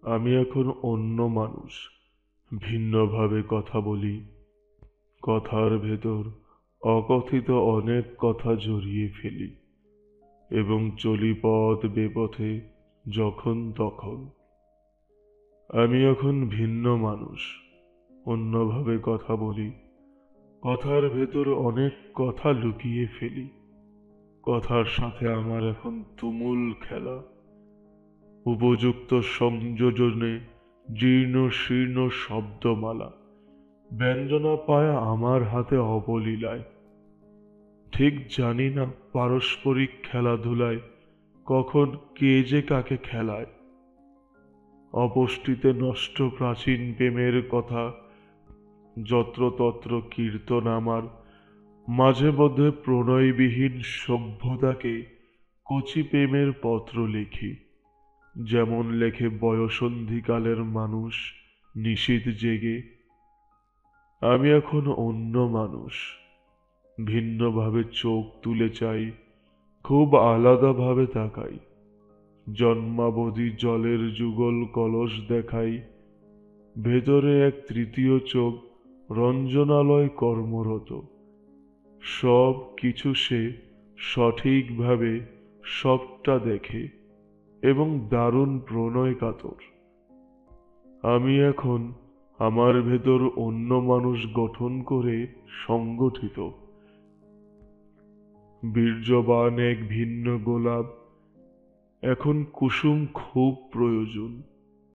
আমি এখন অন্য মানুষ, ভিন্নভাবে কথা বলি। কথার ভেতর অকথিত অনেক কথা জড়িয়ে ফেলি এবং চলি পথ বেপথে যখন তখন। আমি এখন ভিন্ন মানুষ, অন্যভাবে কথা বলি। কথার ভেতর অনেক কথা লুকিয়ে ফেলি। কথার সাথে আমার এখন তুমুল খেলা। উপযুক্ত সংযোজনে জীর্ণ শীর্ণ শব্দমালা ব্যঞ্জনা পায় আমার হাতে অবলীলায়। ঠিক জানি না পারস্পরিক খেলাধুলায় কখন কে যে কাকে খেলায়। অপুষ্টিতে নষ্ট প্রাচীন প্রেমের কথা যত্রতত্র কীর্তন আমার। মাঝে মধ্যে প্রণয়বিহীন সভ্যতাকে কচি প্রেমের পত্র লিখি, যেমন লেখে বয়সন্ধিকালের মানুষ নিশীথ জেগে। আমি এখন অন্য মানুষ, ভিন্নভাবে চোখ তুলে চাই, খুব আলাদাভাবে তাকাই। জন্মাবধি জলের যুগল কলস দেখাই, ভেতরে এক তৃতীয় চোখ রঞ্জনালয় কর্মরত। সব কিছু সে সঠিকভাবে সবটা দেখে এবং দারুণ প্রণয় কাতর। আমি এখন আমার ভেতর অন্য মানুষ গঠন করে সংগঠিত। বীর্যবান এক ভিন্ন গোলাপ এখন কুসুম খুব প্রয়োজন।